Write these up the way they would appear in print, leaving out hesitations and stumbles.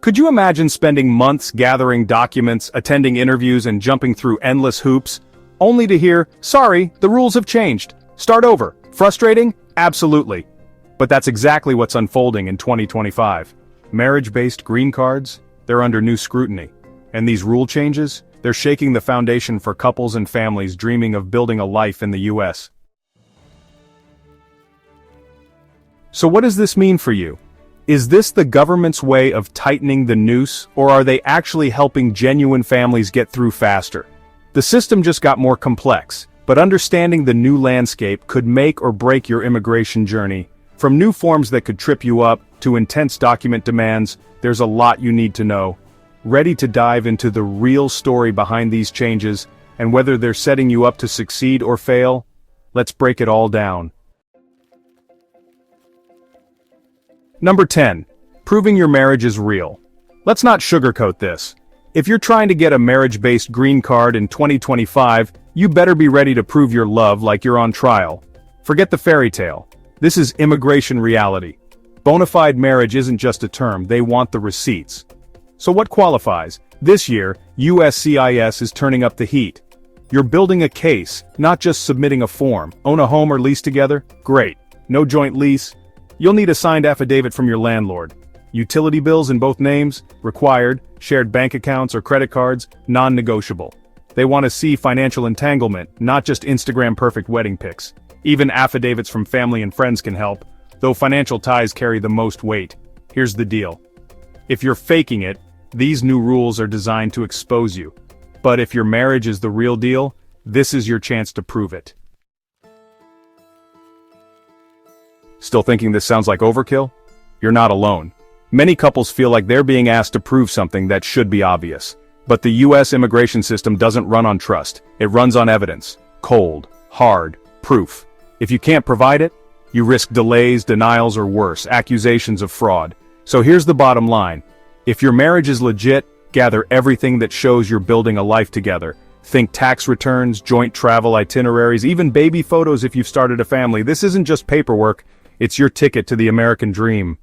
Could you imagine spending months gathering documents, attending interviews, and jumping through endless hoops, only to hear, "Sorry, the rules have changed. Start over." Frustrating? Absolutely. But that's exactly what's unfolding in 2025. Marriage-based green cards? They're under new scrutiny. And these rule changes? They're shaking the foundation for couples and families dreaming of building a life in the US. So what does this mean for you? Is this the government's way of tightening the noose, or are they actually helping genuine families get through faster? The system just got more complex, but understanding the new landscape could make or break your immigration journey. From new forms that could trip you up, to intense document demands, there's a lot you need to know. Ready to dive into the real story behind these changes, and whether they're setting you up to succeed or fail? Let's break it all down. Number 10. Proving your marriage is real. Let's not sugarcoat this. If you're trying to get a marriage-based green card in 2025, you better be ready to prove your love like you're on trial. Forget the fairy tale. This is immigration reality. Bona fide marriage isn't just a term, they want the receipts. So what qualifies? This year, USCIS is turning up the heat. You're building a case, not just submitting a form. Own a home or lease together? Great. No joint lease? You'll need a signed affidavit from your landlord. Utility bills in both names? Required. Shared bank accounts or credit cards? Non-negotiable. They want to see financial entanglement, not just Instagram perfect wedding pics. Even affidavits from family and friends can help, though financial ties carry the most weight. Here's the deal. If you're faking it, these new rules are designed to expose you. But if your marriage is the real deal, this is your chance to prove it. Still thinking this sounds like overkill? You're not alone. Many couples feel like they're being asked to prove something that should be obvious. But the US immigration system doesn't run on trust. It runs on evidence. Cold, hard, proof. If you can't provide it, you risk delays, denials, or worse, accusations of fraud. So here's the bottom line. If your marriage is legit, gather everything that shows you're building a life together. Think tax returns, joint travel itineraries, even baby photos if you've started a family. This isn't just paperwork. It's your ticket to the American dream.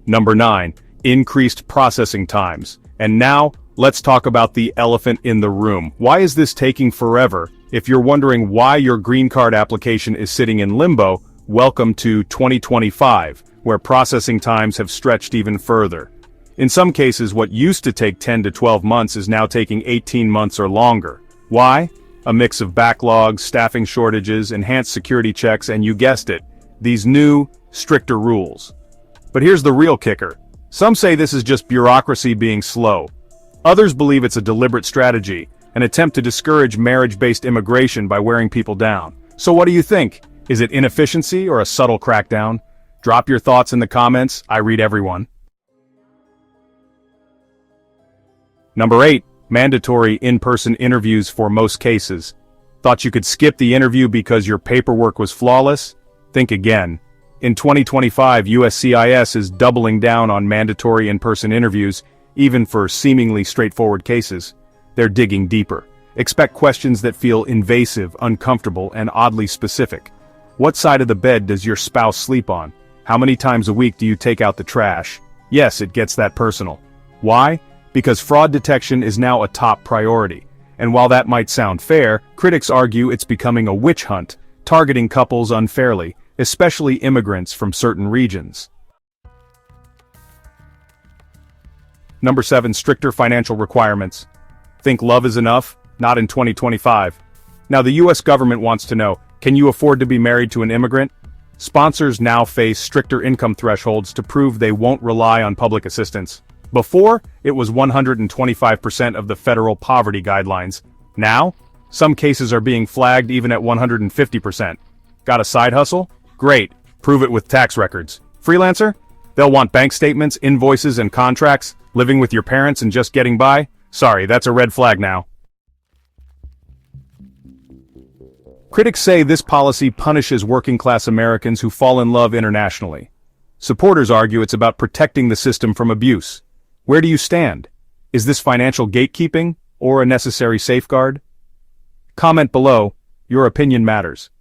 Number 9. Increased processing times. And now, let's talk about the elephant in the room. Why is this taking forever? If you're wondering why your green card application is sitting in limbo, welcome to 2025, where processing times have stretched even further. In some cases, what used to take 10 to 12 months is now taking 18 months or longer. Why? A mix of backlogs, staffing shortages, enhanced security checks, and you guessed it, these new, stricter rules. But here's the real kicker. Some say this is just bureaucracy being slow. Others believe it's a deliberate strategy, an attempt to discourage marriage-based immigration by wearing people down. So what do you think? Is it inefficiency or a subtle crackdown? Drop your thoughts in the comments, I read everyone. Number 8. Mandatory in-person interviews for most cases. Thought you could skip the interview because your paperwork was flawless? Think again. In 2025, USCIS is doubling down on mandatory in-person interviews, even for seemingly straightforward cases. They're digging deeper. Expect questions that feel invasive, uncomfortable, and oddly specific. What side of the bed does your spouse sleep on? How many times a week do you take out the trash? Yes, it gets that personal. Why? Because fraud detection is now a top priority. And while that might sound fair, critics argue it's becoming a witch hunt, targeting couples unfairly, especially immigrants from certain regions. Number 7. Stricter financial requirements. Think love is enough? Not in 2025. Now the US government wants to know, can you afford to be married to an immigrant? Sponsors now face stricter income thresholds to prove they won't rely on public assistance. Before, it was 125% of the federal poverty guidelines. Now, some cases are being flagged even at 150%. Got a side hustle? Great. Prove it with tax records. Freelancer? They'll want bank statements, invoices, and contracts. Living with your parents and just getting by? Sorry, that's a red flag now. Critics say this policy punishes working-class Americans who fall in love internationally. Supporters argue it's about protecting the system from abuse. Where do you stand? Is this financial gatekeeping, or a necessary safeguard? Comment below, your opinion matters.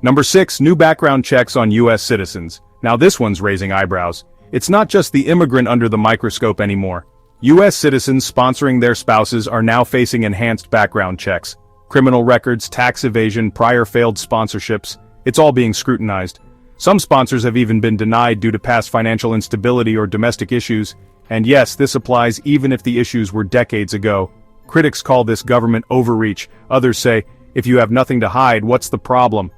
Number 6, new background checks on U.S. citizens. Now this one's raising eyebrows. It's not just the immigrant under the microscope anymore. U.S. citizens sponsoring their spouses are now facing enhanced background checks. Criminal records, tax evasion, prior failed sponsorships, it's all being scrutinized. Some sponsors have even been denied due to past financial instability or domestic issues, and yes, this applies even if the issues were decades ago. Critics call this government overreach, others say, if you have nothing to hide, what's the problem?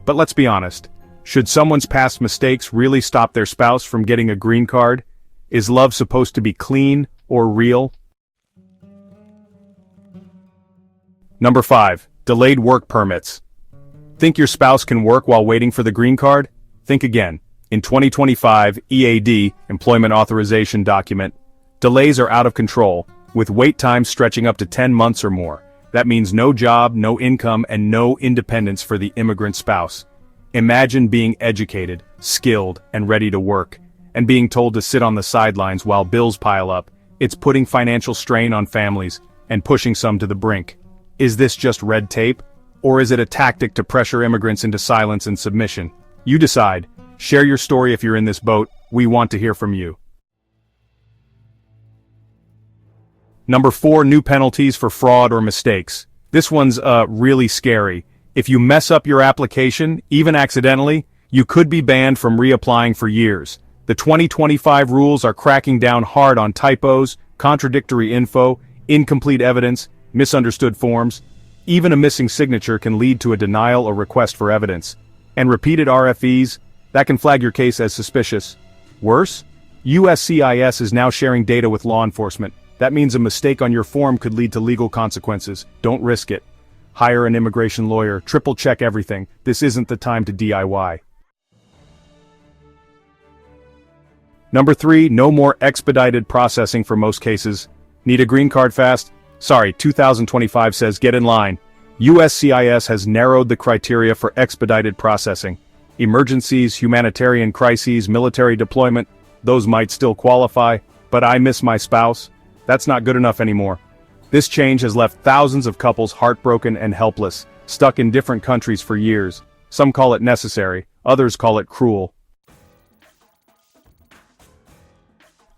But let's be honest, should someone's past mistakes really stop their spouse from getting a green card? Is love supposed to be clean or real? Number 5, delayed work permits. Think your spouse can work while waiting for the green card? Think again. In 2025, EAD, Employment Authorization Document, delays are out of control, with wait times stretching up to 10 months or more. That means no job, no income, and no independence for the immigrant spouse. Imagine being educated, skilled, and ready to work, and being told to sit on the sidelines while bills pile up. It's putting financial strain on families, and pushing some to the brink. Is this just red tape? Or is it a tactic to pressure immigrants into silence and submission? You decide. Share your story if you're in this boat. We want to hear from you. Number 4, new penalties for fraud or mistakes. This one's really scary. If you mess up your application, even accidentally, you could be banned from reapplying for years. The 2025 rules are cracking down hard on typos, contradictory info, incomplete evidence, misunderstood forms. Even a missing signature can lead to a denial or request for evidence. And repeated RFEs, that can flag your case as suspicious. Worse, USCIS is now sharing data with law enforcement. That means a mistake on your form could lead to legal consequences. Don't risk it. Hire an immigration lawyer, triple check everything. This isn't the time to DIY. Number 3, no more expedited processing for most cases. Need a green card fast? Sorry, 2025 says get in line. USCIS has narrowed the criteria for expedited processing. Emergencies, humanitarian crises, military deployment, those might still qualify, but I miss my spouse? That's not good enough anymore. This change has left thousands of couples heartbroken and helpless, stuck in different countries for years. Some call it necessary, others call it cruel.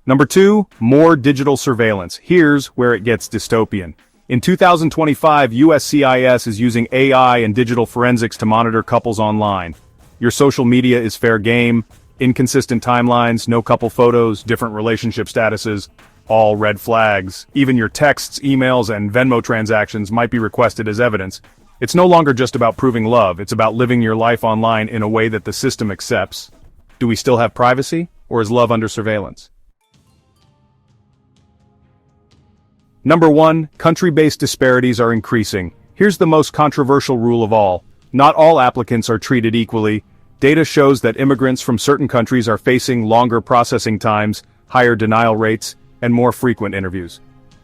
Number 2, more digital surveillance. Here's where it gets dystopian. In 2025, USCIS is using AI and digital forensics to monitor couples online. Your social media is fair game, inconsistent timelines, no couple photos, different relationship statuses, all red flags. Even your texts, emails, and Venmo transactions might be requested as evidence. It's no longer just about proving love, it's about living your life online in a way that the system accepts. Do we still have privacy, or is love under surveillance? Number 1, country-based disparities are increasing. Here's the most controversial rule of all. Not all applicants are treated equally. Data shows that immigrants from certain countries are facing longer processing times, higher denial rates, and more frequent interviews.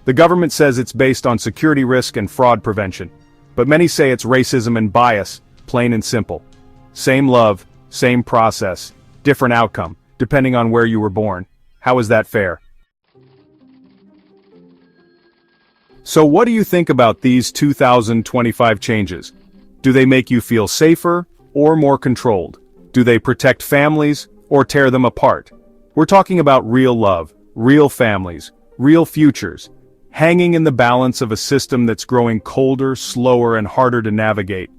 The government says it's based on security risk and fraud prevention. But many say it's racism and bias, plain and simple. Same love, same process, different outcome, depending on where you were born. How is that fair? So what do you think about these 2025 changes? Do they make you feel safer or more controlled? Do they protect families or tear them apart? We're talking about real love, real families, real futures, hanging in the balance of a system that's growing colder, slower, and harder to navigate.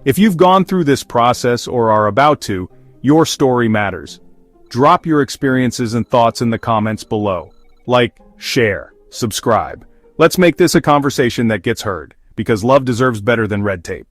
If you've gone through this process or are about to, your story matters. Drop your experiences and thoughts in the comments below. Like, share, subscribe. Let's make this a conversation that gets heard, because love deserves better than red tape.